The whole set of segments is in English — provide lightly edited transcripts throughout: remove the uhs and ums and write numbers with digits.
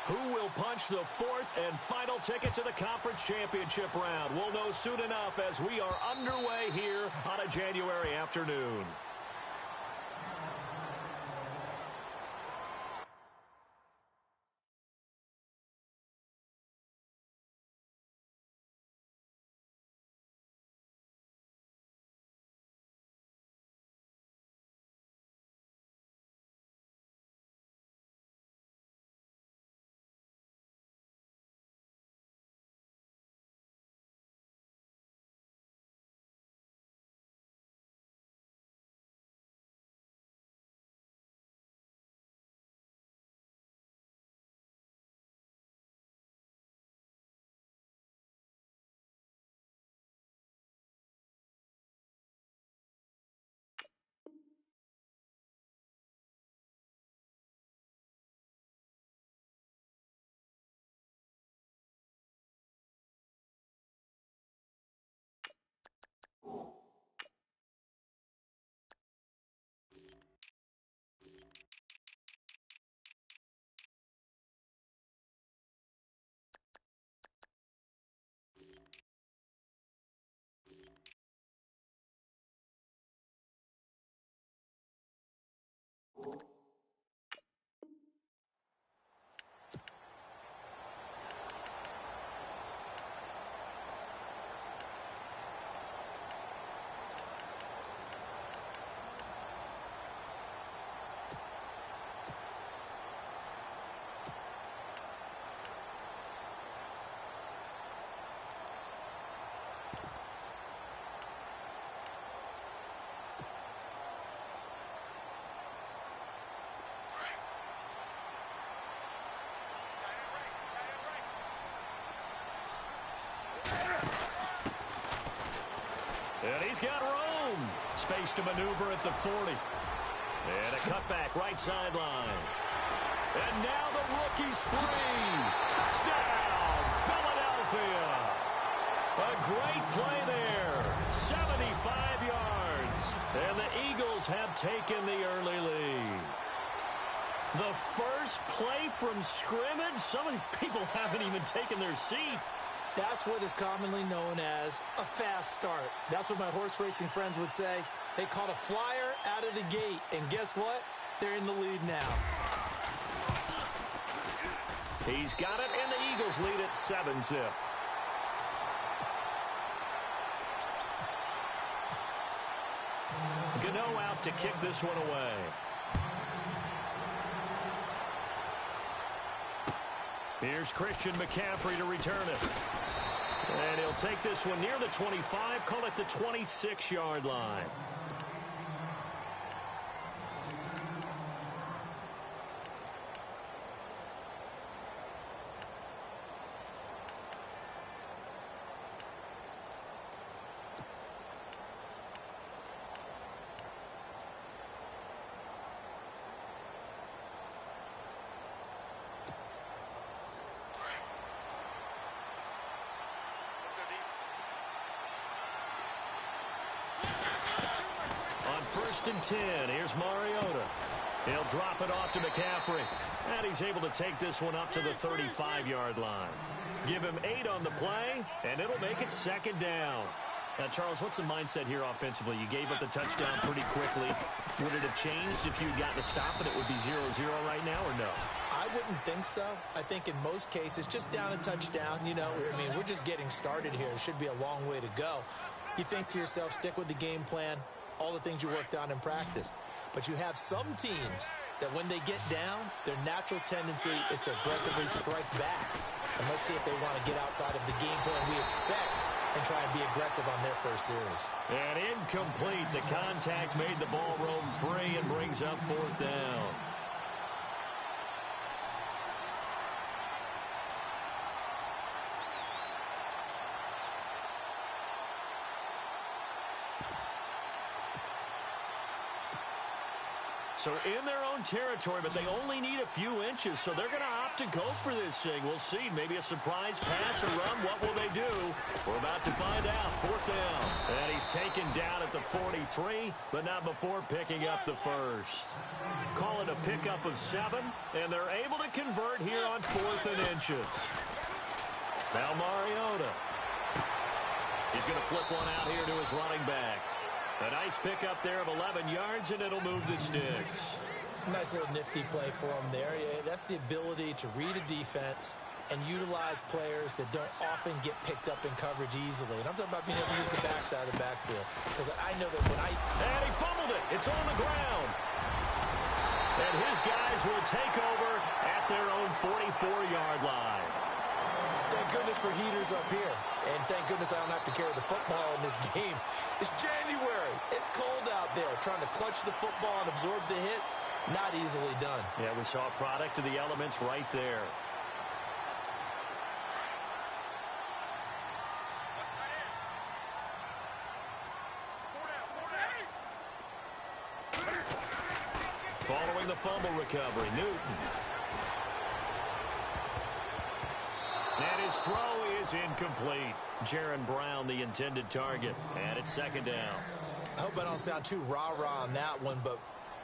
Who will punch the fourth and final ticket to the conference championship round? We'll know soon enough as we are underway here on a January afternoon. And he's got room. Space to maneuver at the 40. And a cutback right sideline. And now the rookie's free. Touchdown, Philadelphia. A great play there. 75 yards. And the Eagles have taken the early lead. The first play from scrimmage. Some of these people haven't even taken their seat. That's what is commonly known as a fast start. That's what my horse racing friends would say. They caught a flyer out of the gate, and guess what? They're in the lead now. He's got it, and the Eagles lead at 7-zip. Gano out to kick this one away. Here's Christian McCaffrey to return it. And he'll take this one near the 25, call it the 26-yard line. First and 10. Here's Mariota. He'll drop it off to McCaffrey. And he's able to take this one up to the 35-yard line. Give him 8 on the play, and it'll make it second down. Now, Charles, what's the mindset here offensively? You gave up the touchdown pretty quickly. Would it have changed if you'd gotten a stop and it would be 0-0 right now, or no? I wouldn't think so. I think in most cases, just down a touchdown, you know, I mean, we're just getting started here. It should be a long way to go. You think to yourself, stick with the game plan, all the things you worked on in practice. But you have some teams that when they get down, their natural tendency is to aggressively strike back. And let's see if they want to get outside of the game plan we expect and try and be aggressive on their first series. And incomplete. The contact made the ball roam free and brings up fourth down. So in their own territory, but they only need a few inches, so they're going to opt to go for this thing. We'll see. Maybe a surprise pass or run. What will they do? We're about to find out. Fourth down. And he's taken down at the 43, but not before picking up the first. Call it a pickup of 7, and they're able to convert here on 4th and inches. Now Mariota. He's going to flip one out here to his running back. A nice pickup there of 11 yards, and it'll move the sticks. Nice little nifty play for him there. Yeah, that's the ability to read a defense and utilize players that don't often get picked up in coverage easily. And I'm talking about being able to use the backside of the backfield. Because I know that when And he fumbled it. It's on the ground. And his guys will take over at their own 44-yard line. Thank goodness for heaters up here. And thank goodness I don't have to carry the football in this game. It's January. It's cold out there. Trying to clutch the football and absorb the hits, not easily done. Yeah, we saw a product of the elements right there. Following the fumble recovery, Newton. And his throw is incomplete. Jaron Brown, the intended target. And it's 2nd down. I hope I don't sound too rah-rah on that one, but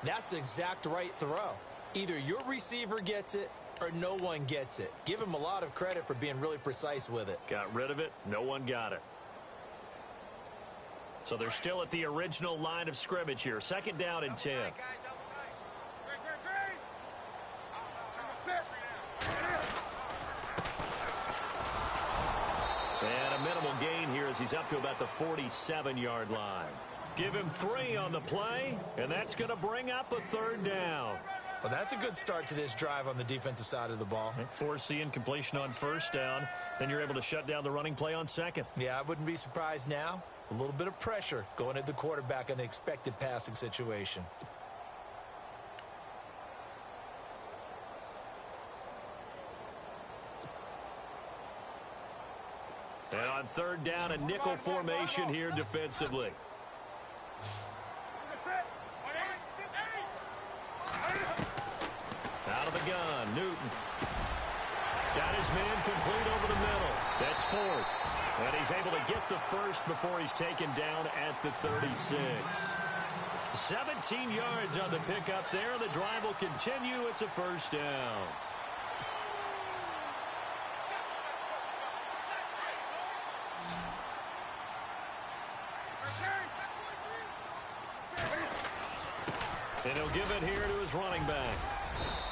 that's the exact right throw. Either your receiver gets it or no one gets it. Give him a lot of credit for being really precise with it. Got rid of it. No one got it. So they're still at the original line of scrimmage here. 2nd down and 10. And a minimal gain here as he's up to about the 47-yard line. Give him 3 on the play, and that's going to bring up a 3rd down. Well, that's a good start to this drive on the defensive side of the ball. Force incompletion on 1st down. Then you're able to shut down the running play on 2nd. Yeah, I wouldn't be surprised now. A little bit of pressure going at the quarterback in an expected passing situation. And on 3rd down, a nickel formation here defensively. Out of the gun, Newton. Got his man complete over the middle. That's 4th. And he's able to get the first before he's taken down at the 36. 17 yards on the pickup there. The drive will continue. It's a 1st down. And he'll give it here to his running back.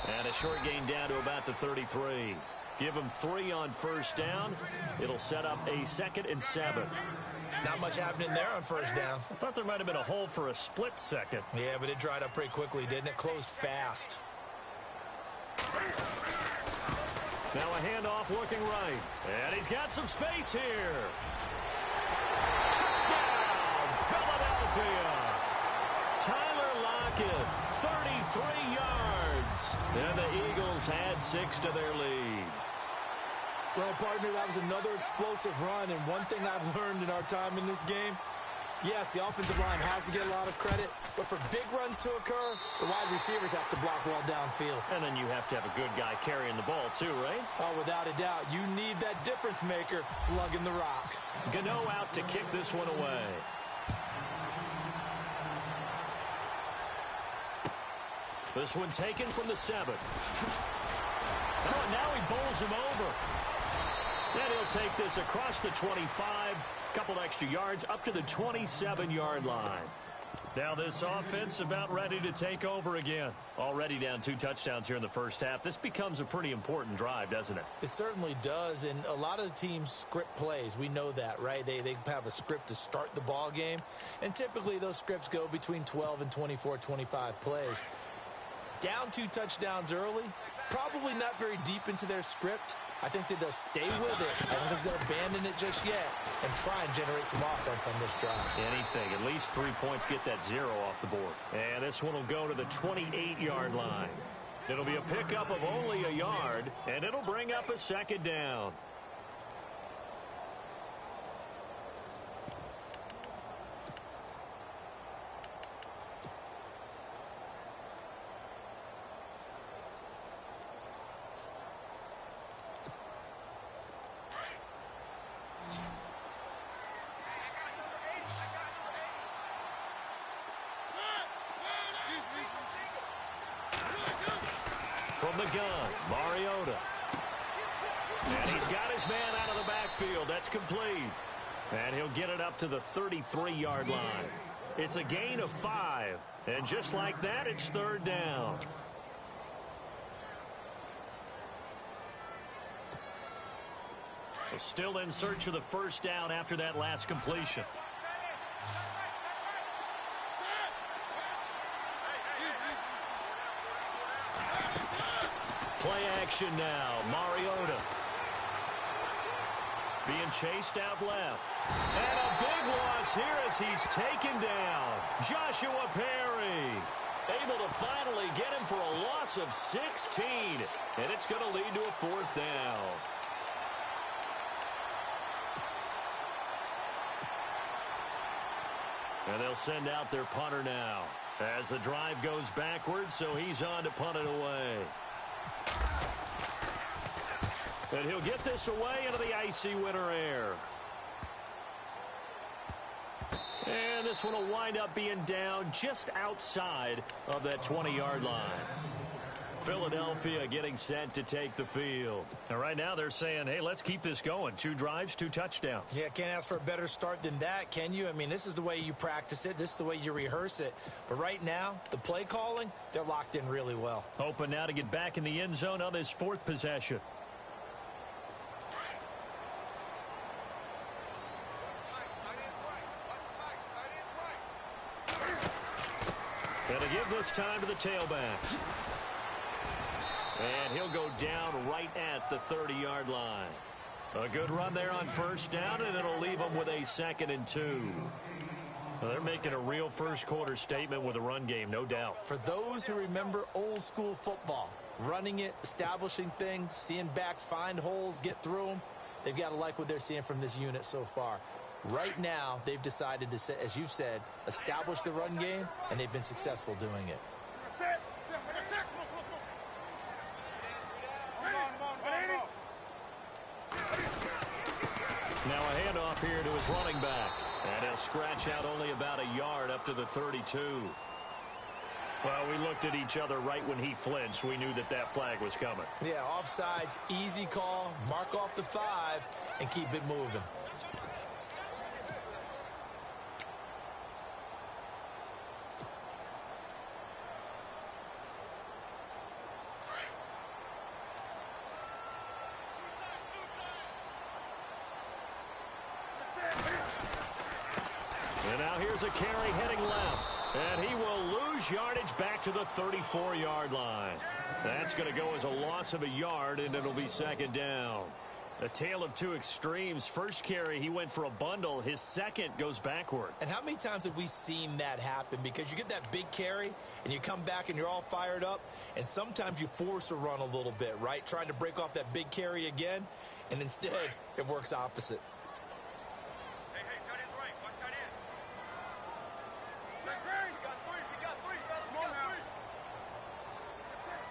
And a short gain down to about the 33. Give him 3 on 1st down. It'll set up a 2nd and 7. Not much happening there on 1st down. I thought there might have been a hole for a split second. Yeah, but it dried up pretty quickly, didn't it? Closed fast. Now a handoff looking right. And he's got some space here. Touchdown, Philadelphia. Tyler Lockett, 33 yards. And the Eagles had 6 to their lead. Well, partner, that was another explosive run, and one thing I've learned in our time in this game, yes, the offensive line has to get a lot of credit, but for big runs to occur, the wide receivers have to block well downfield. And then you have to have a good guy carrying the ball too, right? Oh, without a doubt. You need that difference maker lugging the rock. Gano out to kick this one away. This one taken from the 7. Oh, and now he bowls him over. And he'll take this across the 25. Couple extra yards up to the 27-yard line. Now this offense about ready to take over again. Already down 2 touchdowns here in the 1st half. This becomes a pretty important drive, doesn't it? It certainly does, and a lot of the teams script plays. We know that, right? They have a script to start the ball game, and typically those scripts go between 12 and 24, 25 plays. Down 2 touchdowns early, probably not very deep into their script. I think that they'll stay with it. I don't think they'll abandon it just yet and try and generate some offense on this drive. Anything. At least 3 points, get that 0 off the board. And this one will go to the 28-yard line. It'll be a pickup of only a yard, and it'll bring up a 2nd down. the gun, Mariota. And he's got his man out of the backfield. That's complete. And he'll get it up to the 33-yard line. It's a gain of 5. And just like that, it's third down. Still in search of the first down after that last completion. Play action now. Mariota being chased out left. And a big loss here as he's taken down. Joshua Perry able to finally get him for a loss of 16. And it's going to lead to a fourth down. And they'll send out their punter now as the drive goes backwards, so he's on to punt it away. And he'll get this away into the icy winter air. And this one will wind up being down just outside of that 20-yard line. Philadelphia getting set to take the field. And right now they're saying, hey, let's keep this going. 2 drives, 2 touchdowns. Yeah, can't ask for a better start than that, can you? I mean, this is the way you practice it. This is the way you rehearse it. But right now, the play calling, they're locked in really well. Hoping now to get back in the end zone on this 4th possession. And to give this time to the tailback. And he'll go down right at the 30-yard line. A good run there on first down, and it'll leave them with a 2nd and 2. Well, they're making a real first-quarter statement with a run game, no doubt. For those who remember old-school football, running it, establishing things, seeing backs find holes, get through them, they've got to like what they're seeing from this unit so far. Right now, they've decided to, as you said, establish the run game, and they've been successful doing it. Now a handoff here to his running back. And he'll scratch out only about a yard up to the 32. Well, we looked at each other right when he flinched. We knew that that flag was coming. Yeah, offsides, easy call, mark off the 5, and keep it moving. And now here's a carry heading left. And he will lose yardage back to the 34-yard line. That's going to go as a loss of a yard, and it'll be 2nd down. A tale of 2 extremes. First carry, he went for a bundle. His second goes backward. And how many times have we seen that happen? Because you get that big carry, and you come back and you're all fired up, and sometimes you force a run a little bit, right? Trying to break off that big carry again, and instead it works opposite.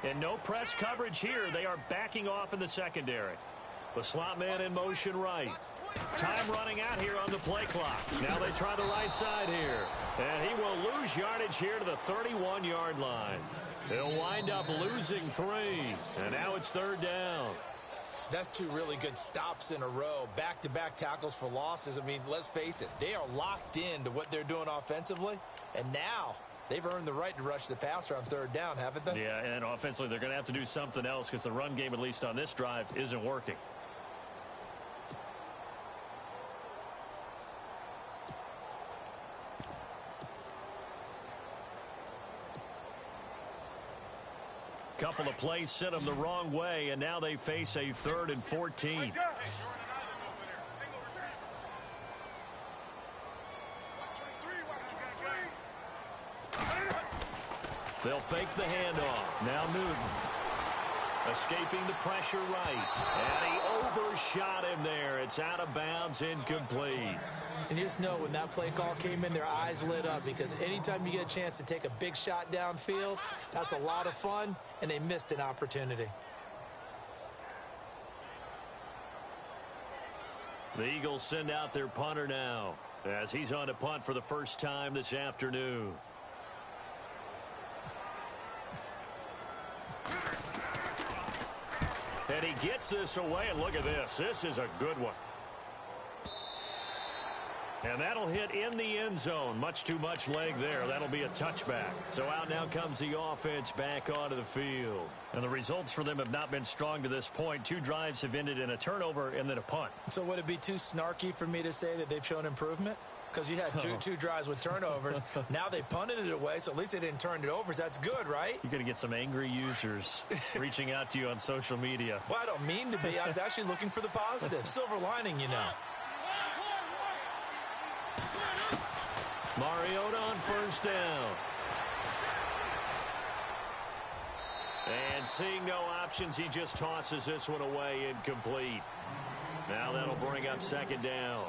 And no press coverage here. They are backing off in the secondary. The slot man in motion right. Time running out here on the play clock. Now they try the right side here. And he will lose yardage here to the 31-yard line. He'll wind up losing 3. And now it's 3rd down. That's 2 really good stops in a row. Back-to-back tackles for losses. I mean, let's face it. They are locked into what they're doing offensively. And now they've earned the right to rush the passer on 3rd down, haven't they? Yeah, and offensively, they're going to have to do something else because the run game, at least on this drive, isn't working. Couple of plays sent them the wrong way, and now they face a 3rd and 14. They'll fake the handoff. Now Newton. Escaping the pressure right. And he overshot him there. It's out of bounds, incomplete. And you just know when that play call came in, their eyes lit up because anytime you get a chance to take a big shot downfield, that's a lot of fun, and they missed an opportunity. The Eagles send out their punter now as he's on to punt for the first time this afternoon. And he gets this away, and look at this. This is a good one. And that'll hit in the end zone. Much too much leg there. That'll be a touchback. So out now comes the offense back onto the field. And the results for them have not been strong to this point. 2 drives have ended in a turnover and then a punt. So would it be too snarky for me to say that they've shown improvement? Because you had two drives with turnovers. Now they've punted it away, so at least they didn't turn it over. So that's good, right? You're going to get some angry users reaching out to you on social media. Well, I don't mean to be. I was actually looking for the positive. Silver lining, you know. Mariota on first down. And seeing no options, he just tosses this one away incomplete. Now that'll bring up second down.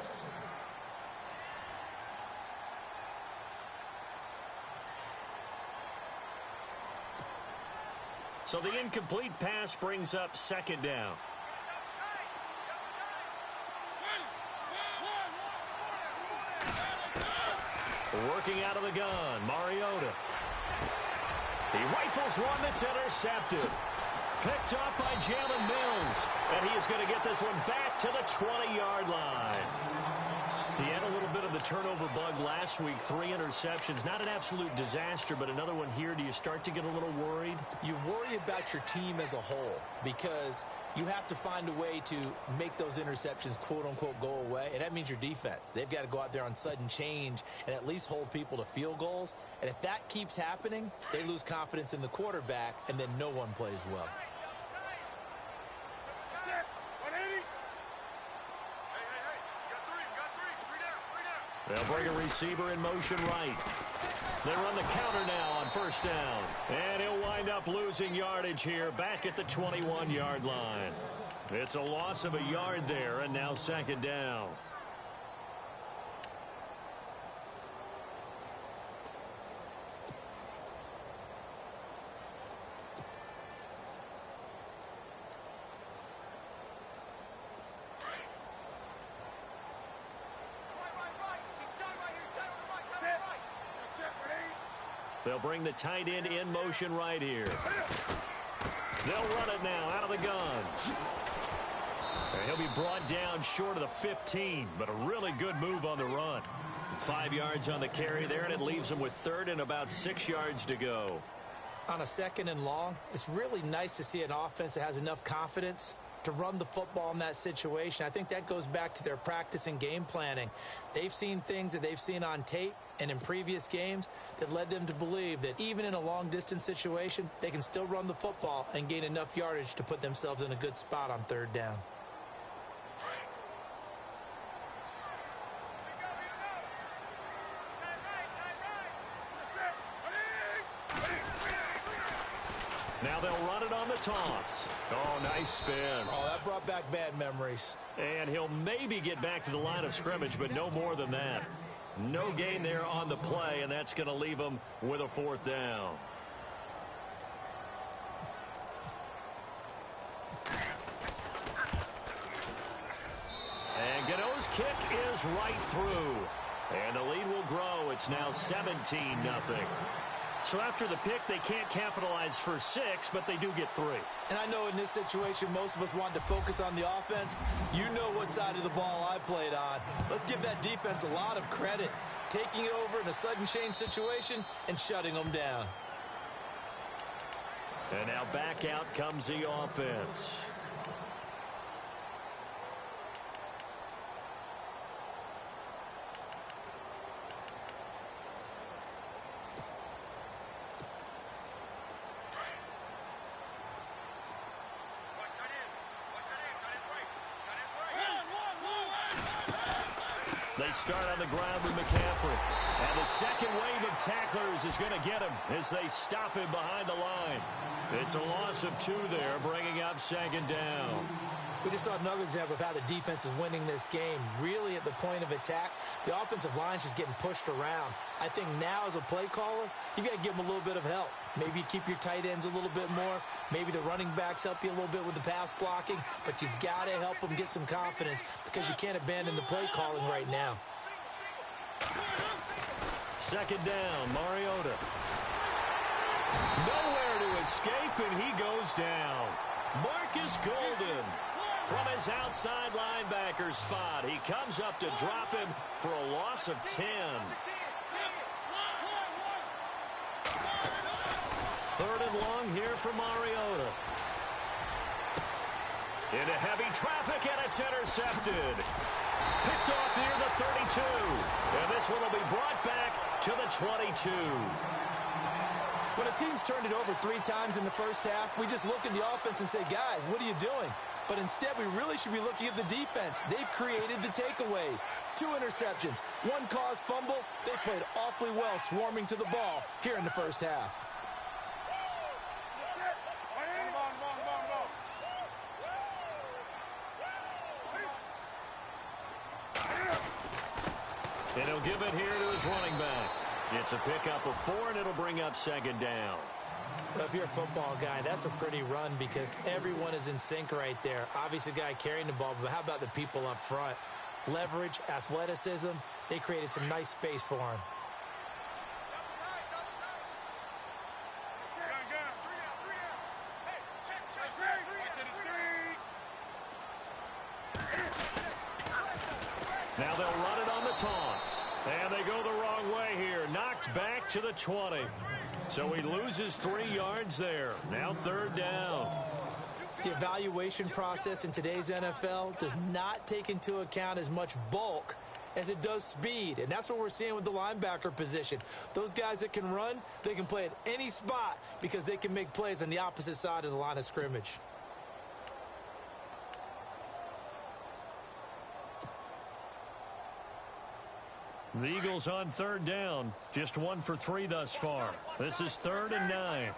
So the incomplete pass brings up second down. Working out of the gun, Mariota. He rifles one that's intercepted. Picked off by Jalen Mills. And he is going to get this one back to the 20-yard line. He had a little bit of the turnover bug last week. 3 interceptions. Not an absolute disaster, but another one here. Do you start to get a little worried? You worry about your team as a whole because you have to find a way to make those interceptions, quote-unquote, go away, and that means your defense. They've got to go out there on sudden change and at least hold people to field goals. And if that keeps happening, they lose confidence in the quarterback, and then no one plays well. They'll bring a receiver in motion right. They run the counter now on first down. And he'll wind up losing yardage here back at the 21-yard line. It's a loss of a yard there, and now second down. They'll bring the tight end in motion right here. They'll run it now out of the gun. And he'll be brought down short of the 15, but a really good move on the run. 5 yards on the carry there, and it leaves him with third and about 6 yards to go. On a second and long, it's really nice to see an offense that has enough confidence to run the football in that situation. I think that goes back to their practice and game planning. They've seen things that they've seen on tape and in previous games that led them to believe that even in a long-distance situation, they can still run the football and gain enough yardage to put themselves in a good spot on third down. Now they'll run it on the toss. Oh, nice spin. Oh, that brought back bad memories. And he'll maybe get back to the line of scrimmage, but no more than that. No gain there on the play, and that's going to leave him with a fourth down. And Gano's kick is right through. And the lead will grow. It's now 17-0. So after the pick, they can't capitalize for 6, but they do get 3. And I know in this situation, most of us want to focus on the offense. You know what side of the ball I played on. Let's give that defense a lot of credit. Taking it over in a sudden change situation and shutting them down. And now back out comes the offense. They start on the ground with McCaffrey. And the second wave of tacklers is going to get him as they stop him behind the line. It's a loss of 2 there, bringing up second down. We just saw another example of how the defense is winning this game. Really at the point of attack, the offensive line is just getting pushed around. I think now as a play caller, you've got to give them a little bit of help. Maybe you keep your tight ends a little bit more. Maybe the running backs help you a little bit with the pass blocking. But you've got to help them get some confidence because you can't abandon the play calling right now. Second down, Mariota. Nowhere to escape, and he goes down. Marcus Golden from his outside linebacker spot. He comes up to drop him for a loss of 10. Third and long here for Mariota. Into heavy traffic, and it's intercepted. Picked off near the 32. And this one will be brought back to the 22. When a team's turned it over 3 times in the first half, we just look at the offense and say, guys, what are you doing? But instead, we really should be looking at the defense. They've created the takeaways. 2 interceptions, 1 caused fumble. They played awfully well swarming to the ball here in the first half. And he'll give it here to his running back. It's a pickup of 4, and it'll bring up second down. Well, if you're a football guy, that's a pretty run because everyone is in sync right there. Obviously, the guy carrying the ball, but how about the people up front? Leverage, athleticism, they created some nice space for him. Now they'll run it on the toss. And they go the wrong way here. Knocked back to the 20. So he loses 3 yards there. Now third down. The evaluation process in today's NFL does not take into account as much bulk as it does speed. And that's what we're seeing with the linebacker position. Those guys that can run, they can play at any spot because they can make plays on the opposite side of the line of scrimmage. The Eagles on third down. Just 1 for 3 thus far. This is 3rd and 9.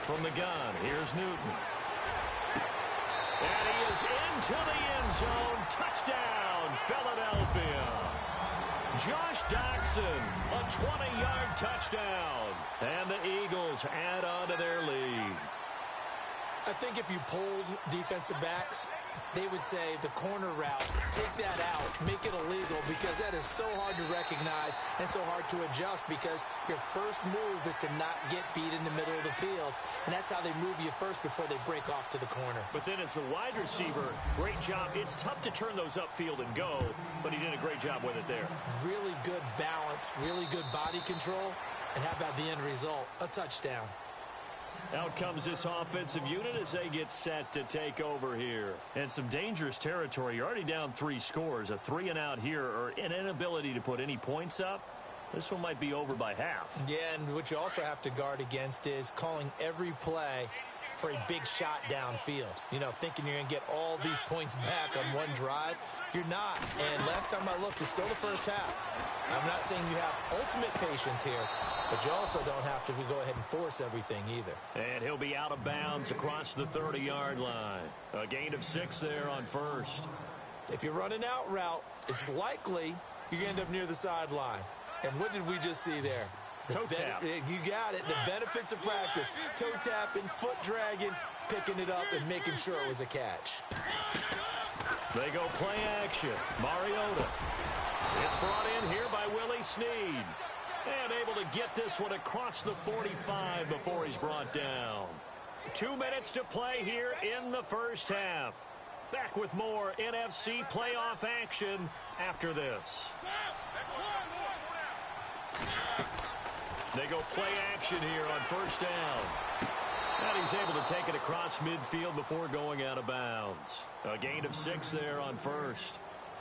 From the gun, here's Newton. And he is into the end zone. Touchdown, Philadelphia. Josh Doxson, a 20-yard touchdown. And the Eagles add on to their lead. I think if you polled defensive backs, they would say the corner route, take that out, make it illegal because that is so hard to recognize and so hard to adjust because your first move is to not get beat in the middle of the field. And that's how they move you first before they break off to the corner. But then as the wide receiver, great job. It's tough to turn those upfield and go, but he did a great job with it there. Really good balance, really good body control. And how about the end result? A touchdown. Out comes this offensive unit as they get set to take over here. And some dangerous territory. You're already down 3 scores. A 3-and-out here or an inability to put any points up. This one might be over by half. Yeah, and what you also have to guard against is calling every play for a big shot downfield. You know, thinking you're going to get all these points back on one drive. You're not. And last time I looked, it's still the first half. I'm not saying you have ultimate patience here, but you also don't have to go ahead and force everything either. And he'll be out of bounds across the 30-yard line. A gain of 6 there on first. If you run an out route, it's likely you're going to end up near the sideline. And what did we just see there? Toe tap. You got it. The benefits of practice. Toe tapping, foot dragging, picking it up, and making sure it was a catch. They go play action. Mariota. It's brought in here by Willie Snead. And able to get this one across the 45 before he's brought down. 2 minutes to play here in the first half. Back with more NFC playoff action after this. They go play action here on first down. And he's able to take it across midfield before going out of bounds. A gain of 6 there on first.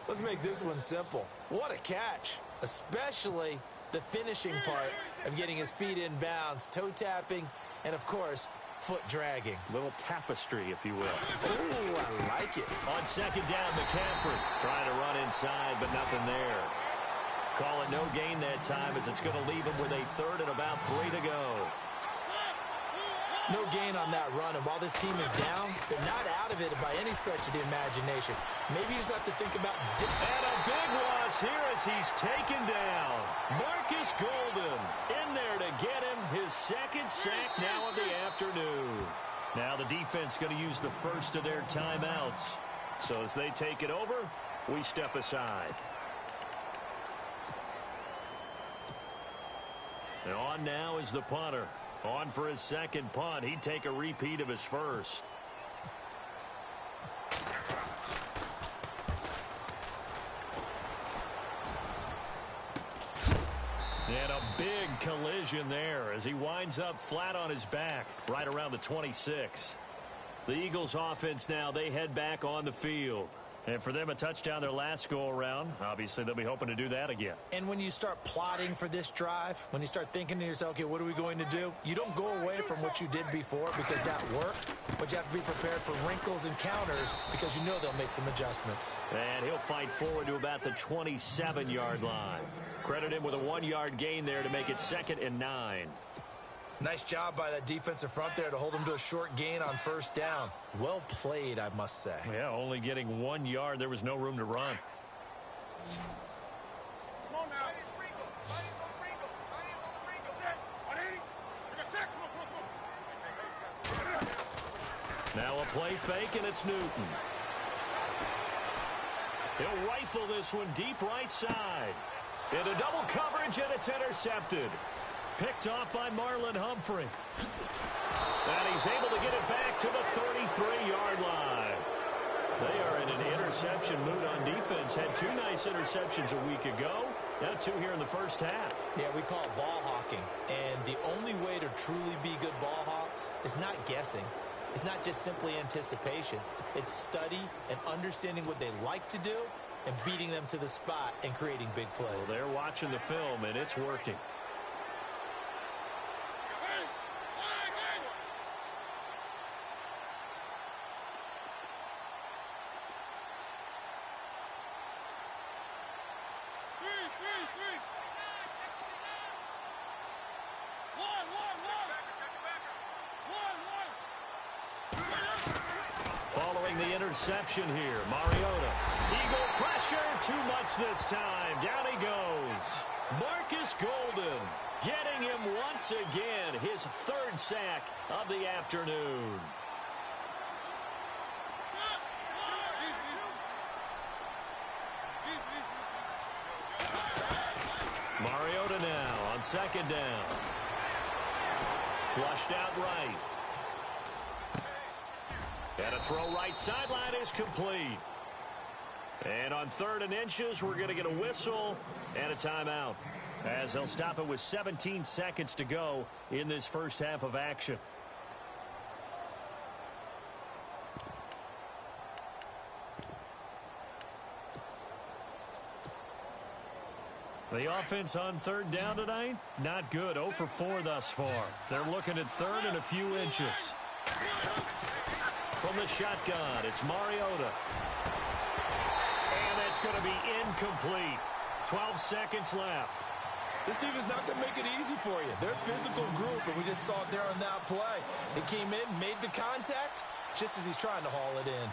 Let's make this one simple. What a catch, especially the finishing part of getting his feet in bounds, toe tapping, and, of course, foot dragging. Little tapestry, if you will. Oh, I like it. On second down, McCaffrey trying to run inside, but nothing there. Call it no gain that time as it's going to leave him with a 3rd and about 3 to go. No gain on that run, and while this team is down, they're not out of it by any stretch of the imagination. Maybe you just have to think about... And a big loss here as he's taken down. Marcus Golden in there to get him his 2nd sack now of the afternoon. Now the defense going to use the first of their timeouts. So as they take it over, we step aside. And on now is the punter. On for his second punt. He'd take a repeat of his first. And a big collision there as he winds up flat on his back right around the 26. The Eagles offense now, they head back on the field. And for them, a touchdown their last go-around. Obviously, they'll be hoping to do that again. And when you start plotting for this drive, when you start thinking to yourself, okay, what are we going to do? You don't go away from what you did before because that worked, but you have to be prepared for wrinkles and counters because you know they'll make some adjustments. And he'll fight forward to about the 27-yard line. Credit him with a 1-yard gain there to make it 2nd and 9. Nice job by that defensive front there to hold him to a short gain on first down. Well played, I must say. Yeah, only getting 1 yard. There was no room to run. Come on now. Now a play fake, and it's Newton. He'll rifle this one deep right side. Into double coverage, and it's intercepted. Picked off by Marlon Humphrey. And he's able to get it back to the 33-yard line. They are in an interception mood on defense. Had 2 nice interceptions a week ago. Now 2 here in the first half. Yeah, we call it ball hawking. And the only way to truly be good ball hawks is not guessing. It's not just simply anticipation. It's study and understanding what they like to do and beating them to the spot and creating big plays. Well, they're watching the film, and it's working. Following the interception here, Mariota. Eagle pressure, too much this time. Down he goes. Marcus Golden getting him once again, his 3rd sack of the afternoon. Mariota now on 2nd down. Flushed out right. And a throw right sideline is complete. And on 3rd and inches, we're going to get a whistle and a timeout, as they'll stop it with 17 seconds to go in this first half of action. The offense on 3rd down tonight, not good. 0 for 4 thus far. They're looking at 3rd and a few inches. From the shotgun, it's Mariota. And that's going to be incomplete. 12 seconds left. This team is not going to make it easy for you. They're a physical group, and we just saw it there on that play. They came in, made the contact, just as he's trying to haul it in.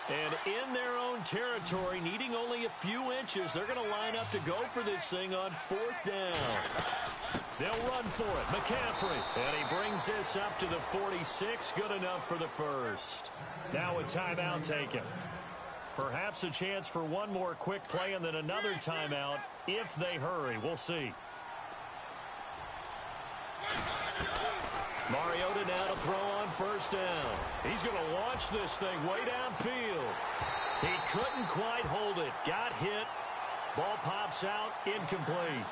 And in their own territory, needing only a few inches, they're going to line up to go for this thing on 4th down. They'll run for it. McCaffrey. And he brings this up to the 46. Good enough for the first. Now a timeout taken. Perhaps a chance for one more quick play and then another timeout if they hurry. We'll see. Mariota now to throw on 1st down. He's going to launch this thing way downfield. He couldn't quite hold it. Got hit. Ball pops out. Incomplete.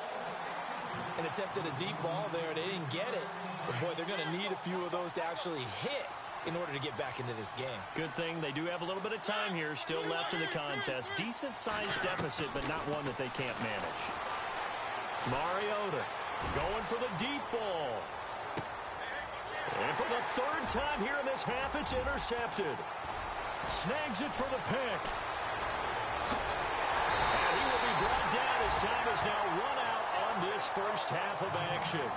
And attempted a deep ball there. They didn't get it. But, boy, they're going to need a few of those to actually hit in order to get back into this game. Good thing they do have a little bit of time here still left in the contest. Decent-sized deficit, but not one that they can't manage. Mariota going for the deep ball. And for the 3rd time here in this half, it's intercepted. Snags it for the pick. And he will be brought down as time is now run out on this first half of action.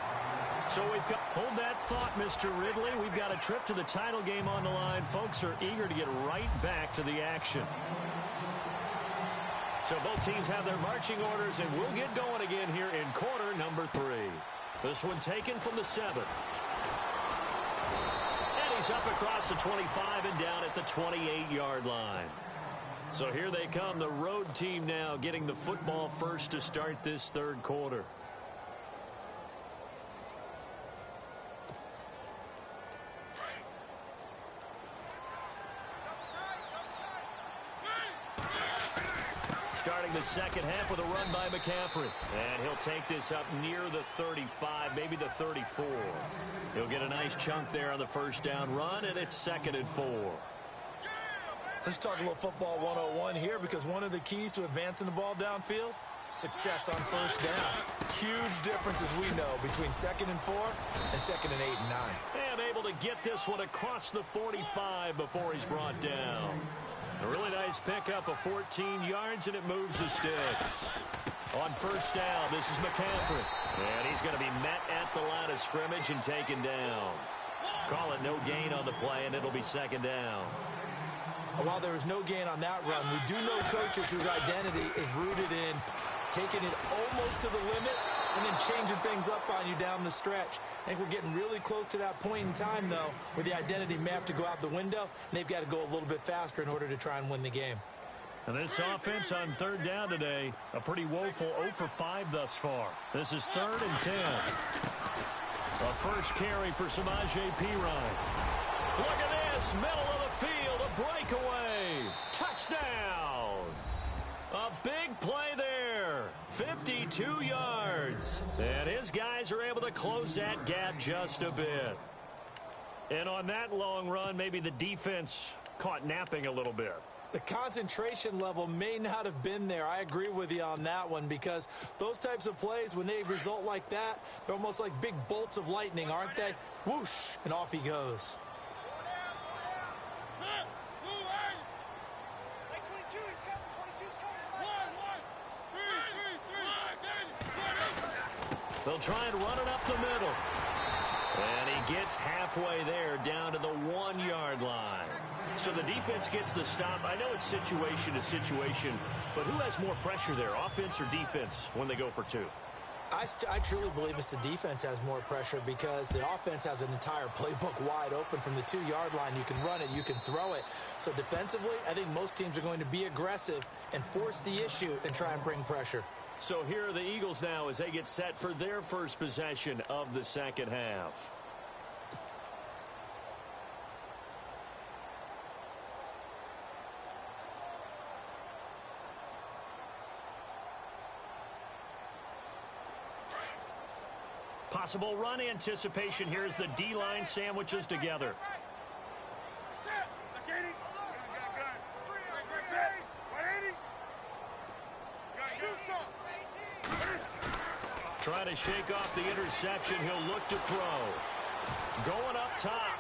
So we've got, hold that thought, Mr. Ridley. We've got a trip to the title game on the line. Folks are eager to get right back to the action. So both teams have their marching orders, and we'll get going again here in quarter number 3. This one taken from the 7th. And he's up across the 25 and down at the 28-yard line. So here they come, the road team now getting the football first to start this third quarter. Starting the second half with a run by McCaffrey. And he'll take this up near the 35, maybe the 34. He'll get a nice chunk there on the first down run, and it's 2nd and 4. Let's talk a little football 101 here, because one of the keys to advancing the ball downfield, success on first down. Huge difference, as we know, between 2nd and 4 and 2nd and 8 and 9. And able to get this one across the 45 before he's brought down. A really nice pickup of 14 yards, and it moves the sticks. On first down, this is McCaffrey. And he's going to be met at the line of scrimmage and taken down. Call it no gain on the play, and it'll be 2nd down. While there was no gain on that run, we do know coaches whose identity is rooted in taking it almost to the limit and then changing things up on you down the stretch. I think we're getting really close to that point in time, though, where the identity may have to go out the window, and they've got to go a little bit faster in order to try and win the game. And this offense on third down today, a pretty woeful 0 for 5 thus far. This is 3rd and 10. A first carry for Samaje Perine. Look at this, middle of the field, a breakaway. Touchdown. A big play there. 52 yards. And his guys are able to close that gap just a bit. And on that long run, maybe the defense caught napping a little bit. The concentration level may not have been there. I agree with you on that one, because those types of plays, when they result like that, they're almost like big bolts of lightning, aren't they? Whoosh, and off he goes. They'll try and run it up the middle. And he gets halfway there, down to the 1-yard line. So the defense gets the stop. I know it's situation to situation, but who has more pressure there, offense or defense, when they go for 2? I truly believe it's the defense has more pressure, because the offense has an entire playbook wide open from the 2-yard line. You can run it, you can throw it. So defensively, I think most teams are going to be aggressive and force the issue and try and bring pressure. So here are the Eagles now as they get set for their first possession of the second half. Possible run anticipation here as the D-line sandwiches together. Trying to shake off the interception. He'll look to throw. Going up top.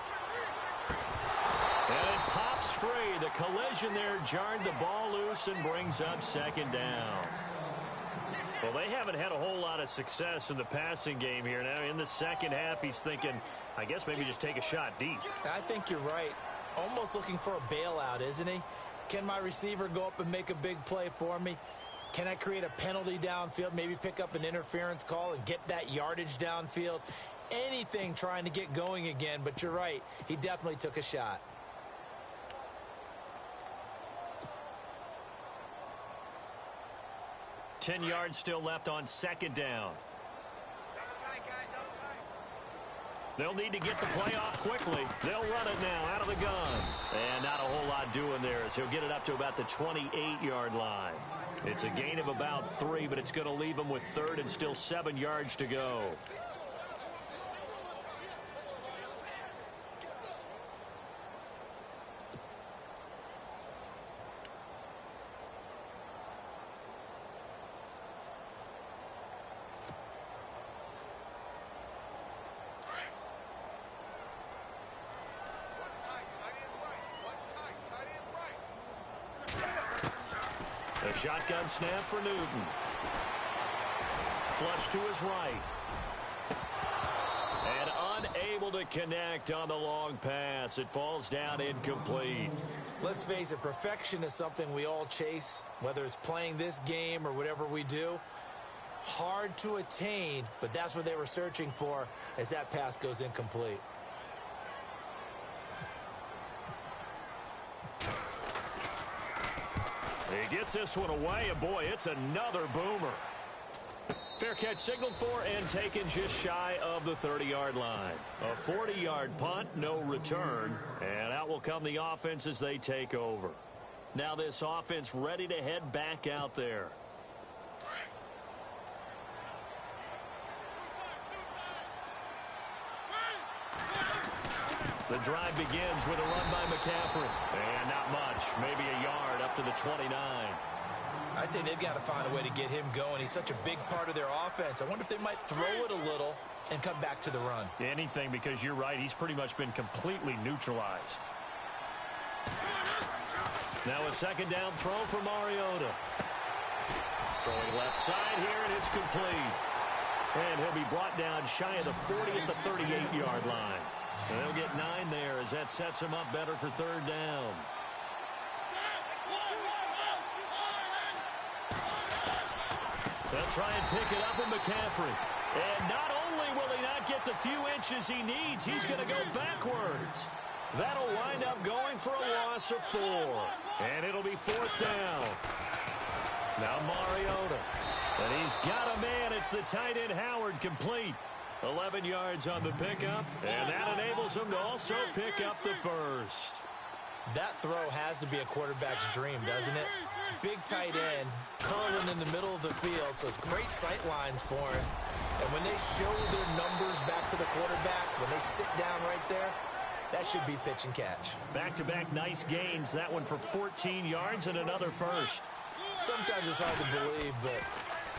And it pops free. The collision there jarred the ball loose and brings up 2nd down. Well, they haven't had a whole lot of success in the passing game here. Now, in the second half, he's thinking, I guess maybe just take a shot deep. I think you're right. Almost looking for a bailout, isn't he? Can my receiver go up and make a big play for me? Can I create a penalty downfield, maybe pick up an interference call and get that yardage downfield? Anything trying to get going again, but you're right. He definitely took a shot. Ten yards still left on 2nd down. They'll need to get the play off quickly. They'll run it now out of the gun. And not a whole lot doing there as he'll get it up to about the 28-yard line. It's a gain of about 3, but it's going to leave him with 3rd and still 7 yards to go. A shotgun snap for Newton. Flush to his right. And unable to connect on the long pass. It falls down incomplete. Let's face it, perfection is something we all chase, whether it's playing this game or whatever we do. Hard to attain, but that's what they were searching for as that pass goes incomplete. He gets this one away, and boy, it's another boomer. Fair catch signaled for and taken just shy of the 30-yard line. A 40-yard punt, no return, and out will come the offense as they take over. Now this offense ready to head back out there. The drive begins with a run by McCaffrey. And not much, maybe a yard up to the 29. I'd say they've got to find a way to get him going. He's such a big part of their offense. I wonder if they might throw it a little and come back to the run. Anything, because you're right, he's pretty much been completely neutralized. Now a second down throw for Mariota. Throwing left side here, and it's complete. And he'll be brought down shy of the 40 at the 38-yard line. And they'll get 9 there as that sets them up better for third down. They'll try and pick it up with McCaffrey. And not only will he not get the few inches he needs, he's going to go backwards. That'll wind up going for a loss of 4. And it'll be fourth down. Now Mariota. And he's got a man. It's the tight end Howard, complete. 11 yards on the pickup, and that enables him to also pick up the first. That throw has to be a quarterback's dream, doesn't it? Big tight end, curling in the middle of the field, so it's great sight lines for him. And when they show their numbers back to the quarterback, when they sit down right there, that should be pitch and catch. Back-to-back nice gains, that one for 14 yards and another first. Sometimes it's hard to believe, but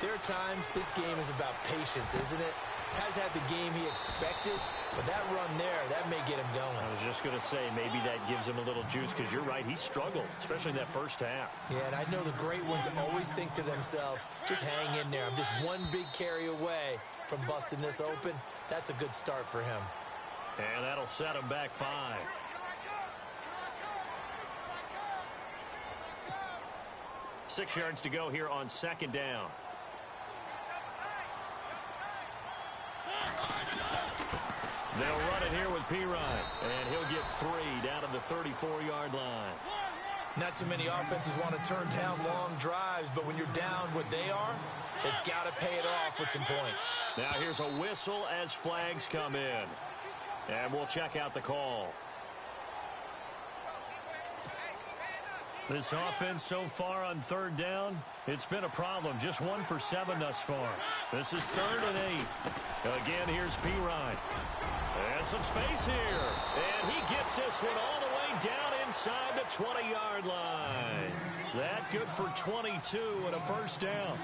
there are times this game is about patience, isn't it? Has had the game he expected, but that run there, that may get him going. I was just going to say, maybe that gives him a little juice, because you're right, he struggled, especially in that first half. Yeah, and I know the great ones always think to themselves, just hang in there. I'm just one big carry away from busting this open. That's a good start for him. And that'll set him back 5. Six yards to go here on second down. They'll run it here with Pirine, and he'll get 3 down to the 34-yard line. Not too many offenses want to turn down long drives, but when you're down what they are, they've got to pay it off with some points. Now here's a whistle as flags come in. And we'll check out the call. This offense so far on third down, it's been a problem. Just 1 for 7 thus far. This is 3rd and 8. Again, here's Pirine. And some space here. And he gets this one all the way down inside the 20-yard line. That good for 22 and a first down.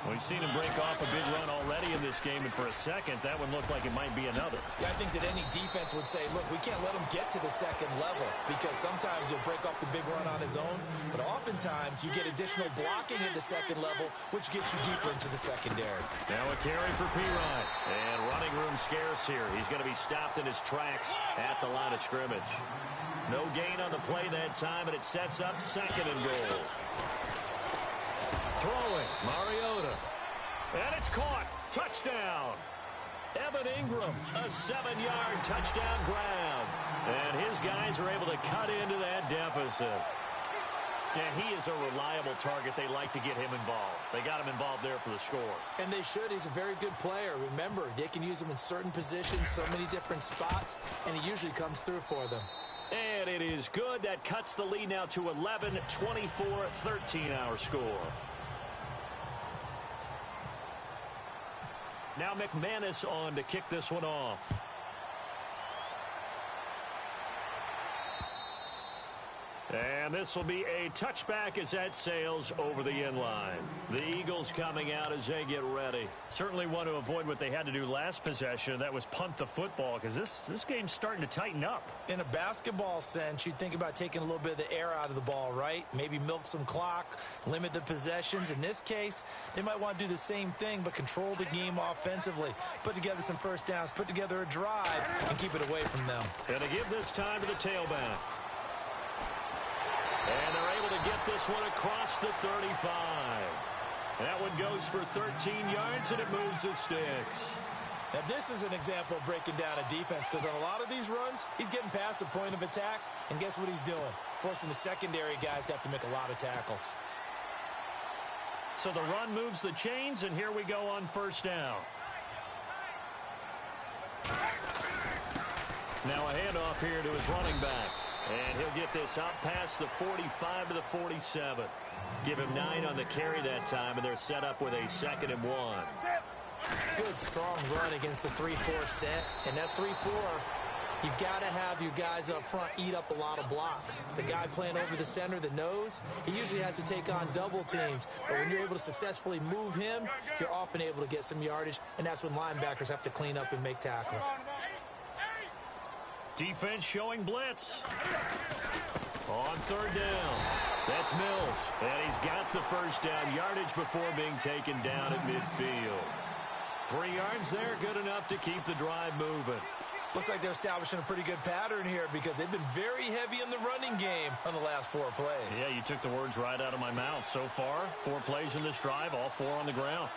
We've seen him break off a big run already in this game, and for a second, that one looked like it might be another. Yeah, I think that any defense would say, look, we can't let him get to the second level, because sometimes he'll break off the big run on his own, but oftentimes you get additional blocking at the second level, which gets you deeper into the secondary. Now a carry for Pirine, and running room scarce here. He's going to be stopped in his tracks at the line of scrimmage. No gain on the play that time, and it sets up 2nd and goal. Throwing, Mariota. And it's caught. Touchdown. Evan Ingram, a 7-yard touchdown grab. And his guys are able to cut into that deficit. And he is a reliable target. They like to get him involved. They got him involved there for the score. And they should. He's a very good player. Remember, they can use him in certain positions, so many different spots, and he usually comes through for them. And it is good. That cuts the lead now to 11, 24, 13 our score. Now McManus on to kick this one off. And this will be a touchback as that sails over the end line. The Eagles coming out as they get ready. Certainly want to avoid what they had to do last possession. That was punt the football, because this game's starting to tighten up. In a basketball sense, you think about taking a little bit of the air out of the ball, right? Maybe milk some clock, limit the possessions. In this case, they might want to do the same thing, but control the game offensively. Put together some first downs, put together a drive, and keep it away from them. And to give this time to the tailback. And they're able to get this one across the 35. That one goes for 13 yards, and it moves the sticks. Now, this is an example of breaking down a defense, because on a lot of these runs, he's getting past the point of attack, and guess what he's doing? Forcing the secondary guys to have to make a lot of tackles. So the run moves the chains, and here we go on first down. Now a handoff here to his running back. And he'll get this up past the 45 to the 47. Give him 9 on the carry that time, and they're set up with a 2nd and 1. Good, strong run against the 3-4 set. And that 3-4, you've got to have your guys up front eat up a lot of blocks. The guy playing over the center, the nose, he usually has to take on double teams. But when you're able to successfully move him, you're often able to get some yardage, and that's when linebackers have to clean up and make tackles. Defense showing blitz. On 3rd down. That's Mills. And he's got the first down yardage before being taken down at midfield. 3 yards there, good enough to keep the drive moving. Looks like they're establishing a pretty good pattern here because they've been very heavy in the running game on the last 4 plays. Yeah, you took the words right out of my mouth. So far, 4 plays in this drive, all 4 on the ground.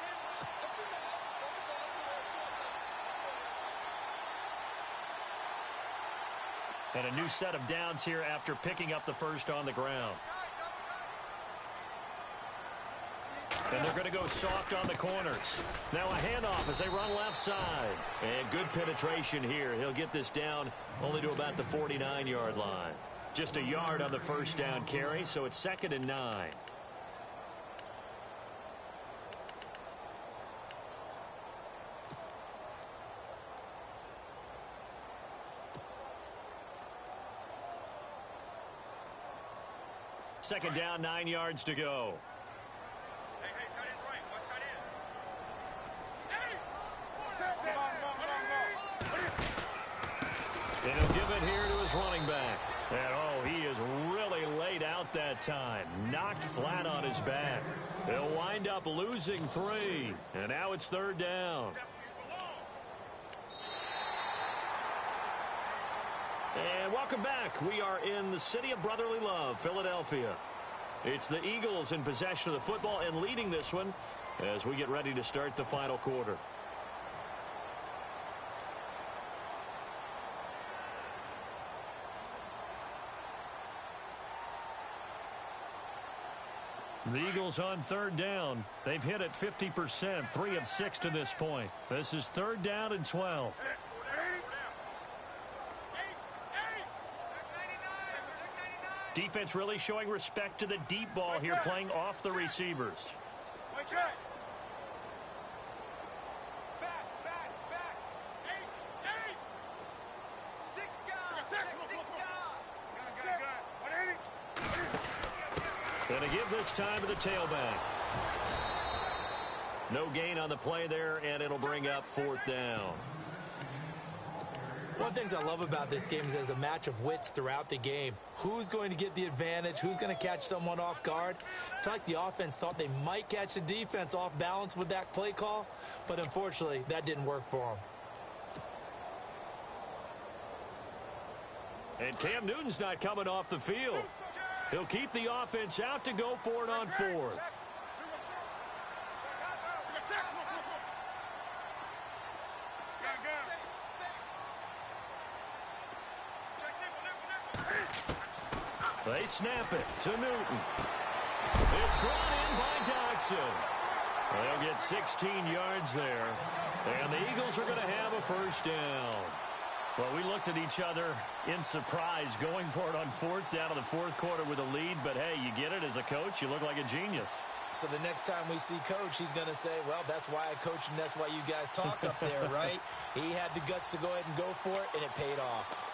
And a new set of downs here after picking up the first on the ground. And they're going to go soft on the corners. Now a handoff as they run left side. And good penetration here. He'll get this down only to about the 49-yard line. Just a yard on the first down carry, so it's 2nd and 9. Second down, 9 yards to go. And he'll give it here to his running back. And, oh, he is really laid out that time. Knocked flat on his back. He'll wind up losing 3. And now it's 3rd down. And welcome back. We are in the city of brotherly love, Philadelphia. It's the Eagles in possession of the football and leading this one as we get ready to start the final quarter. The Eagles on 3rd down. They've hit it 50%, 3 of 6 to this point. This is 3rd down and 12. Defense really showing respect to the deep ball here, playing off the receivers. Going to give this time to the tailback. No gain on the play there, and it'll bring up 4th down. One of the things I love about this game is there's a match of wits throughout the game. Who's going to get the advantage? Who's going to catch someone off guard? I feel like the offense thought they might catch the defense off balance with that play call, but unfortunately, that didn't work for them. And Cam Newton's not coming off the field. He'll keep the offense out to go for it on 4th. They snap it to Newton. It's brought in by Dodson. They'll get 16 yards there. And the Eagles are going to have a first down. Well, we looked at each other in surprise going for it on 4th down in the 4th quarter with a lead. But, hey, you get it as a coach. You look like a genius. So the next time we see Coach, he's going to say, well, that's why I coach and that's why you guys talk up there, right? He had the guts to go ahead and go for it, and it paid off.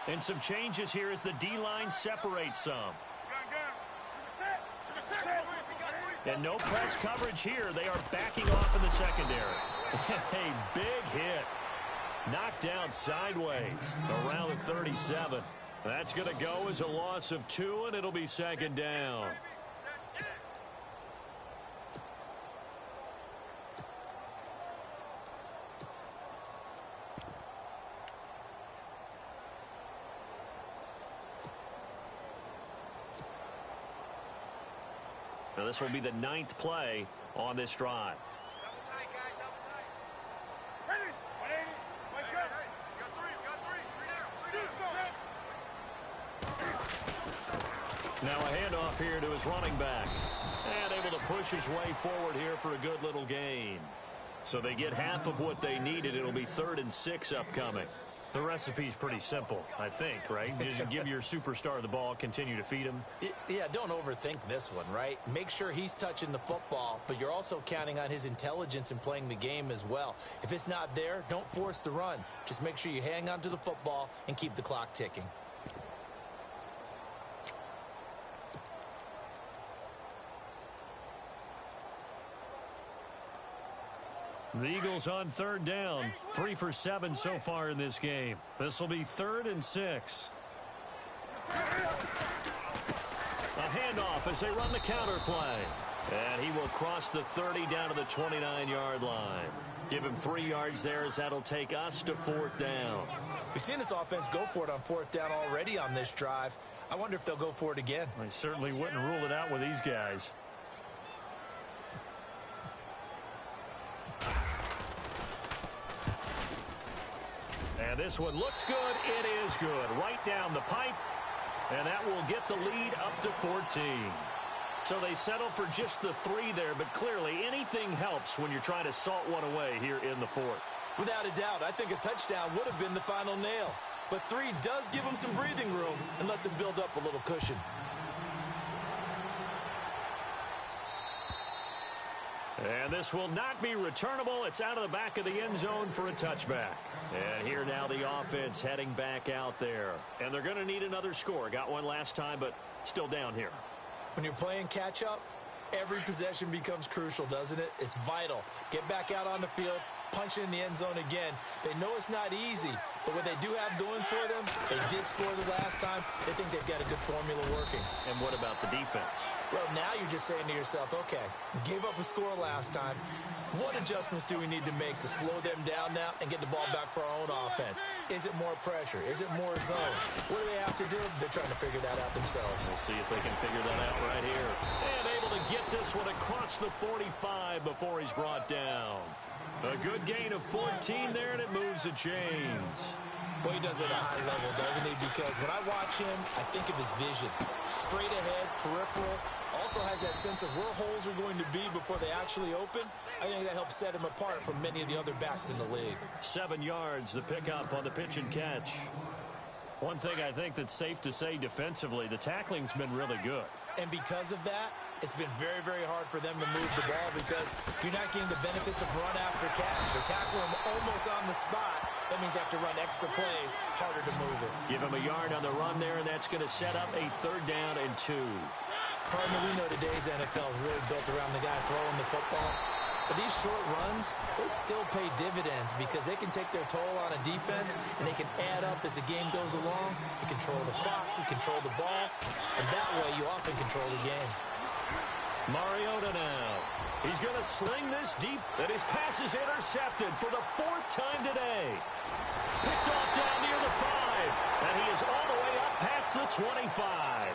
And some changes here as the D-line separates some. And no press coverage here. They are backing off in the secondary. A big hit. Knocked down sideways around the 37. That's going to go as a loss of 2, and it'll be 2nd down. Now this will be the 9th play on this drive. Now a handoff here to his running back. And able to push his way forward here for a good little gain. So they get half of what they needed. It'll be 3rd and 6 upcoming. The recipe's pretty simple, I think, right? Just give your superstar the ball, continue to feed him. Yeah, don't overthink this one, right? Make sure he's touching the football, but you're also counting on his intelligence in playing the game as well. If it's not there, don't force the run. Just make sure you hang on to the football and keep the clock ticking. The Eagles on 3rd down. 3 for 7 so far in this game. This will be 3rd and 6. A handoff as they run the counter play. And he will cross the 30 down to the 29-yard line. Give him 3 yards there as that'll take us to 4th down. We've seen this offense go for it on 4th down already on this drive. I wonder if they'll go for it again. I certainly wouldn't rule it out with these guys. And this one looks good. It is good. Right down the pipe. And that will get the lead up to 14. So they settle for just the 3 there, but clearly anything helps when you're trying to salt one away here in the 4th. Without a doubt, I think a touchdown would have been the final nail. But 3 does give them some breathing room and lets them build up a little cushion. And this will not be returnable. It's out of the back of the end zone for a touchback. And here now the offense heading back out there. And they're going to need another score. Got one last time, but still down here. When you're playing catch-up, every possession becomes crucial, doesn't it? It's vital. Get back out on the field, punch it in the end zone again. They know it's not easy, but what they do have going for them, they did score the last time. They think they've got a good formula working. And what about the defense? Well, now you're just saying to yourself, okay, we gave up a score last time. What adjustments do we need to make to slow them down now and get the ball back for our own offense? Is it more pressure? Is it more zone? What do they have to do? They're trying to figure that out themselves. We'll see if they can figure that out right here. And able to get this one across the 45 before he's brought down. A good gain of 14 there, and it moves the chains. Boy, he does it at a high level, doesn't he? Because when I watch him, I think of his vision. Straight ahead, peripheral. Also has that sense of where holes are going to be before they actually open. I think that helps set him apart from many of the other backs in the league. 7 yards, the pickup on the pitch and catch. One thing I think that's safe to say defensively, the tackling's been really good. And because of that, it's been very, very hard for them to move the ball because you're not getting the benefits of run after catch. They're tackling them almost on the spot. That means they have to run extra plays, harder to move it. Give him a yard on the run there, and that's going to set up a 3rd down and 2. Partner, we know today's NFL is really built around the guy throwing the football. But these short runs, they still pay dividends because they can take their toll on a defense and they can add up as the game goes along. You control the clock, you control the ball, and that way you often control the game. Mariota now. He's going to sling this deep, and his pass is intercepted for the 4th time today. Picked off down near the 5, and he is all the way up past the 25.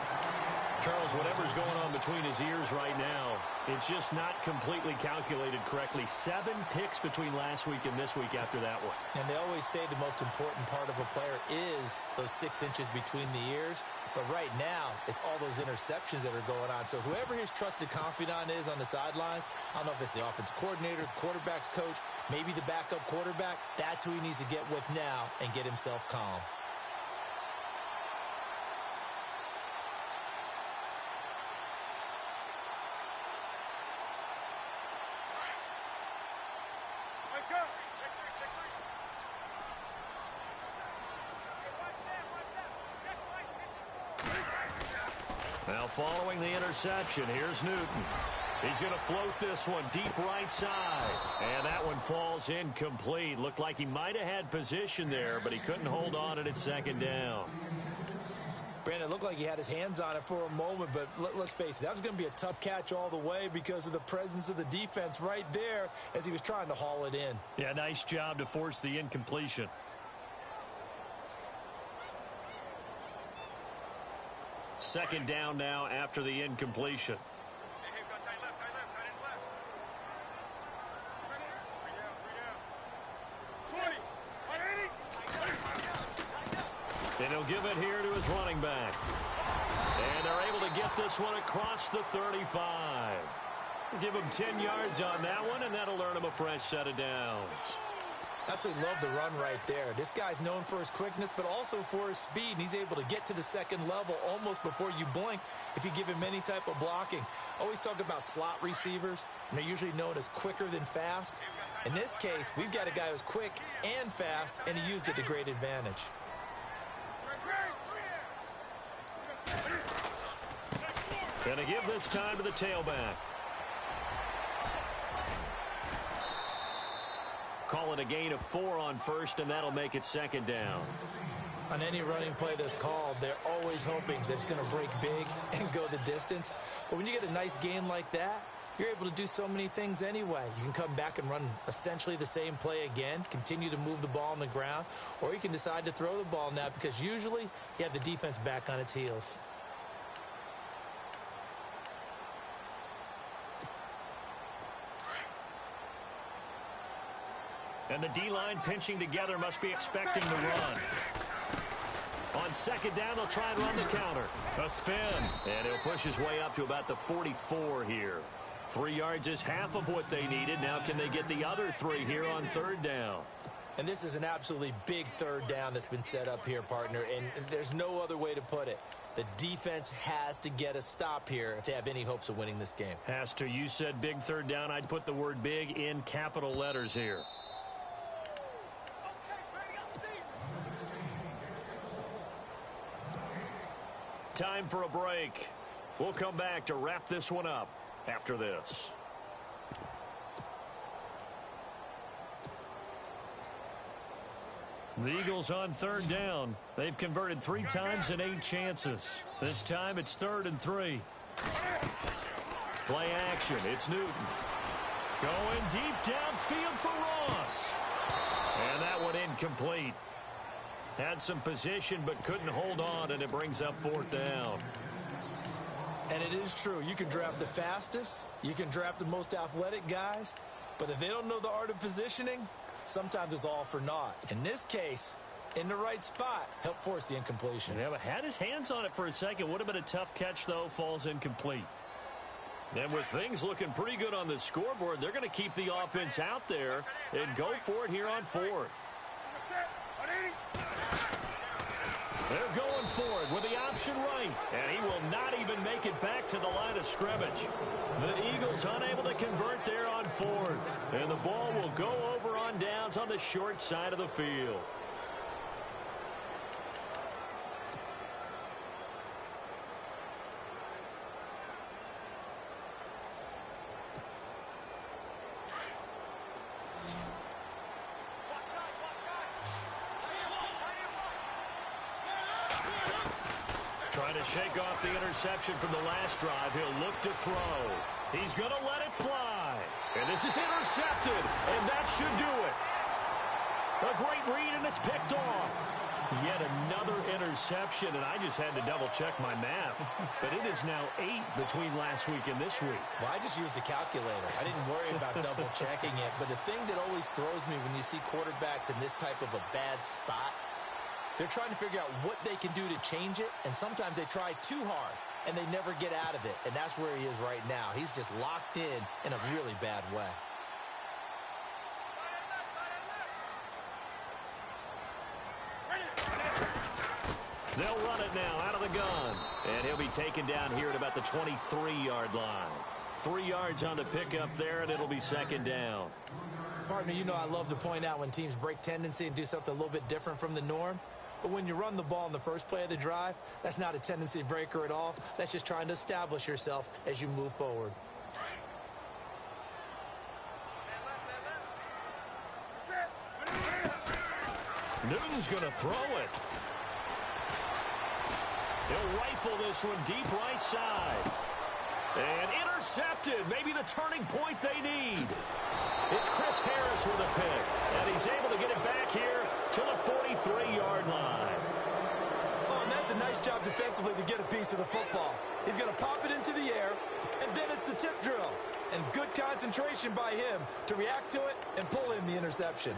Charles, whatever's going on between his ears right now, it's just not completely calculated correctly. 7 picks between last week and this week after that one. And they always say the most important part of a player is those 6 inches between the ears. But right now, it's all those interceptions that are going on. So whoever his trusted confidant is on the sidelines, I don't know if it's the offensive coordinator, the quarterback's coach, maybe the backup quarterback, that's who he needs to get with now and get himself calm. Now following the interception, here's Newton. He's going to float this one deep right side. And that one falls incomplete. Looked like he might have had position there, but he couldn't hold on at 2nd down. Brandon, it looked like he had his hands on it for a moment, but let's face it, that was going to be a tough catch all the way because of the presence of the defense right there as he was trying to haul it in. Yeah, nice job to force the incompletion. Second down now after the incompletion. And he'll give it here to his running back. And they're able to get this one across the 35. Give him 10 yards on that one, and that'll earn him a fresh set of downs. Absolutely love the run right there. This guy's known for his quickness, but also for his speed, and he's able to get to the second level almost before you blink if you give him any type of blocking. Always talk about slot receivers, and they're usually known as quicker than fast. In this case, we've got a guy who's quick and fast, and he used it to great advantage. Gonna give this time to the tailback. Call it a gain of 4 on first, and that'll make it second down. On any running play that's called, they're always hoping that it's going to break big and go the distance. But when you get a nice gain like that, you're able to do so many things anyway. You can come back and run essentially the same play again, continue to move the ball on the ground, or you can decide to throw the ball now because usually you have the defense back on its heels. And the D-line pinching together must be expecting the run. On second down, they'll try and run the counter. A spin. And he'll push his way up to about the 44 here. 3 yards is half of what they needed. Now can they get the other 3 here on third down? And this is an absolutely big third down that's been set up here, partner, and there's no other way to put it. The defense has to get a stop here if they have any hopes of winning this game. Has to. You said big third down. I'd put the word big in capital letters here. Time for a break. We'll come back to wrap this one up after this. The Eagles on third down. They've converted 3 times in 8 chances. This time it's 3rd and 3. Play action. It's Newton. Going deep downfield for Ross. And that one incomplete. Had some position but couldn't hold on, and it brings up 4th down. And it is true. You can draft the fastest. You can draft the most athletic guys. But if they don't know the art of positioning, sometimes it's all for naught. In this case, in the right spot, helped force the incompletion. Yeah, but had his hands on it for a second. Would have been a tough catch, though. Falls incomplete. And with things looking pretty good on the scoreboard, they're going to keep the offense out there and go for it here on 4th. They're going for it with the option right, and he will not even make it back to the line of scrimmage. The Eagles unable to convert there on 4th, and the ball will go over on downs on the short side of the field. Trying to shake off the interception from the last drive. He'll look to throw. He's going to let it fly. And this is intercepted, and that should do it. A great read, and it's picked off. Yet another interception, and I just had to double-check my math. But it is now 8 between last week and this week. Well, I just used a calculator. I didn't worry about double-checking it. But the thing that always throws me when you see quarterbacks in this type of a bad spot, they're trying to figure out what they can do to change it, and sometimes they try too hard, and they never get out of it. And that's where he is right now. He's just locked in a really bad way. They'll run it now out of the gun. And he'll be taken down here at about the 23-yard line. 3 yards on the pickup there, and it'll be second down. Pardon me, you know I love to point out when teams break tendency and do something a little bit different from the norm. But when you run the ball in the first play of the drive, that's not a tendency breaker at all. That's just trying to establish yourself as you move forward. Newton's going to throw it. He'll rifle this one deep right side. And intercepted. Maybe the turning point they need. It's Chris Harris with a pick. And he's able to get it back here to the 43-yard line. Oh, and that's a nice job defensively to get a piece of the football. He's going to pop it into the air, and then it's the tip drill. And good concentration by him to react to it and pull in the interception.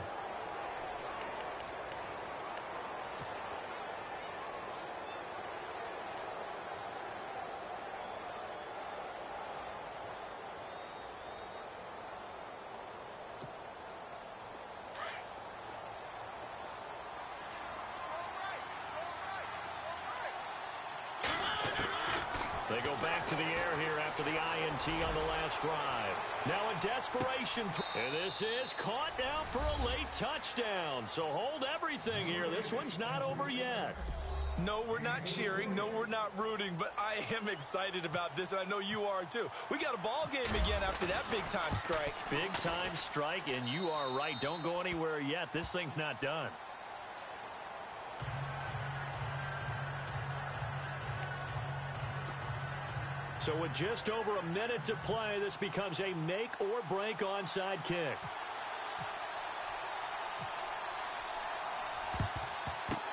go back to the air here after the INT on the last drive. Now a desperation. And this is caught now for a late touchdown. So hold everything here. This one's not over yet. No, we're not cheering. No, we're not rooting. But I am excited about this, and I know you are too. We got a ball game again after that big-time strike. Big-time strike, and you are right. Don't go anywhere yet. This thing's not done. So with just over a minute to play, this becomes a make-or-break onside kick.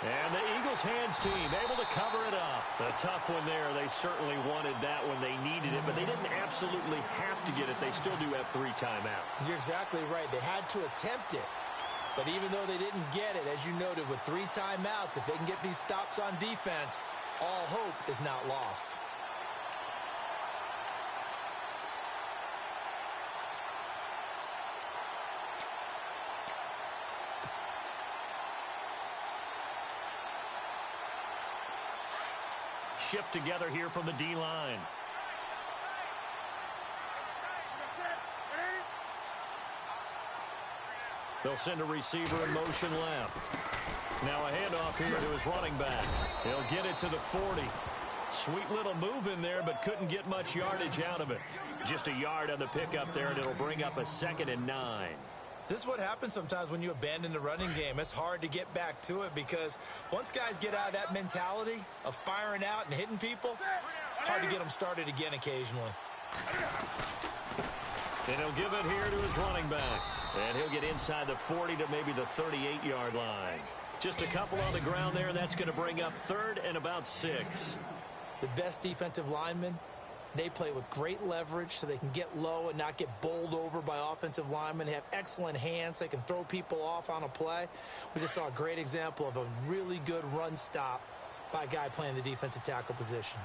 And the Eagles hands team able to cover it up. A tough one there. They certainly wanted that when they needed it, but they didn't absolutely have to get it. They still do have 3 timeouts. You're exactly right. They had to attempt it. But even though they didn't get it, as you noted, with 3 timeouts, if they can get these stops on defense, all hope is not lost. Shift together here from the D-line. They'll send a receiver in motion left. Now a handoff here to his running back. He'll get it to the 40. Sweet little move in there, but couldn't get much yardage out of it. Just a yard on the pickup there, and it'll bring up a 2nd and 9. This is what happens sometimes when you abandon the running game. It's hard to get back to it because once guys get out of that mentality of firing out and hitting people, hard to get them started again occasionally. And he'll give it here to his running back. And he'll get inside the 40 to maybe the 38-yard line. Just a couple on the ground there, and that's going to bring up 3rd and about 6. The best defensive linemen, they play with great leverage so they can get low and not get bowled over by offensive linemen. They have excellent hands. They can throw people off on a play. We just saw a great example of a really good run stop by a guy playing the defensive tackle position.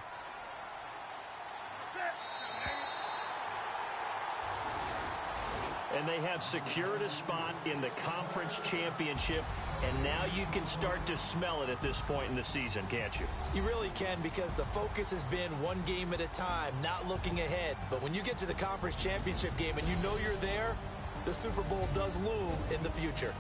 And they have secured a spot in the conference championship, and now you can start to smell it at this point in the season, can't you? You really can, because the focus has been one game at a time, not looking ahead. But when you get to the conference championship game and you know you're there, the Super Bowl does loom in the future.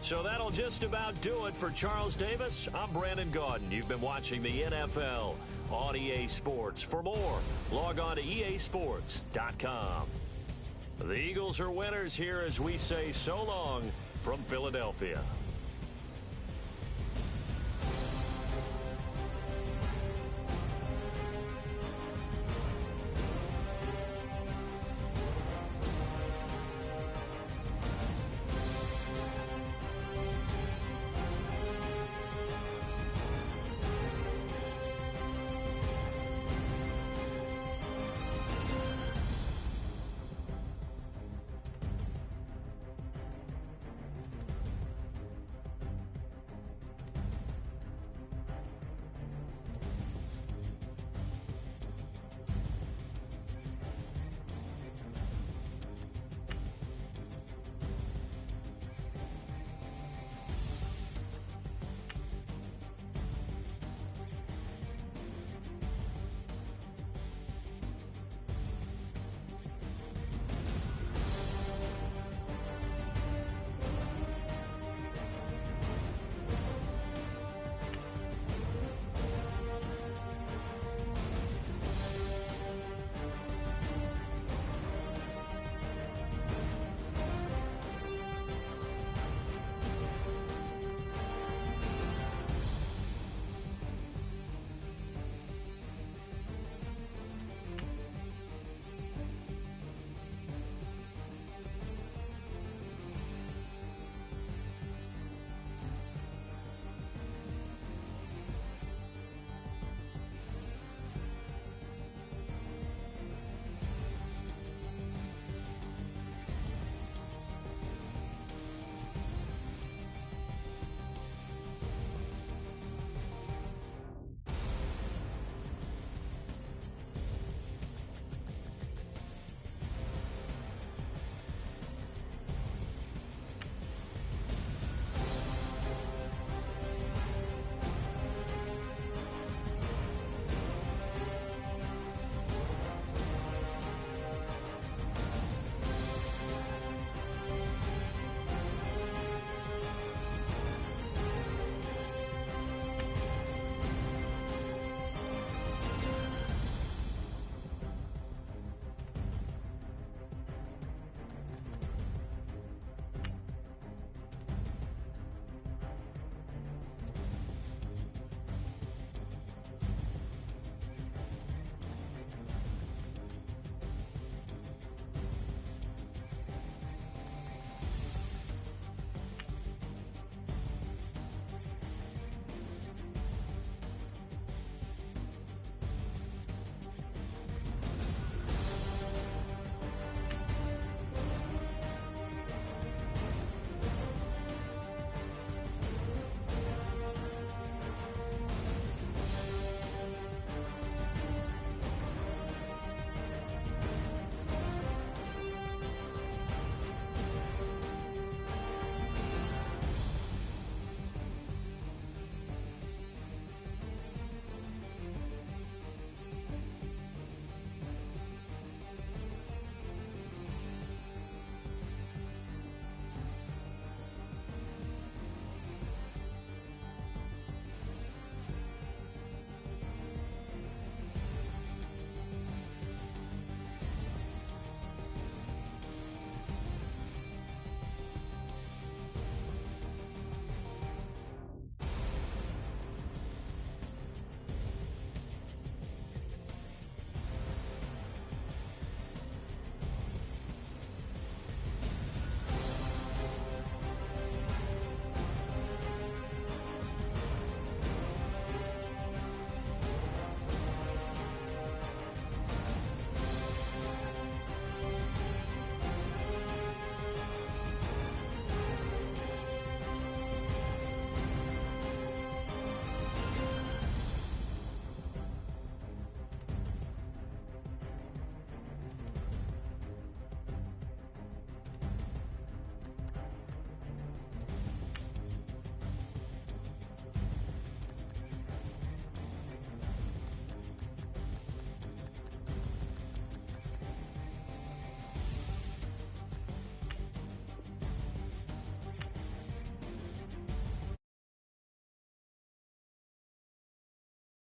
So that'll just about do it for Charles Davis. I'm Brandon Gaudin. You've been watching the NFL on EA Sports. For more, log on to easports.com. The Eagles are winners here as we say so long from Philadelphia.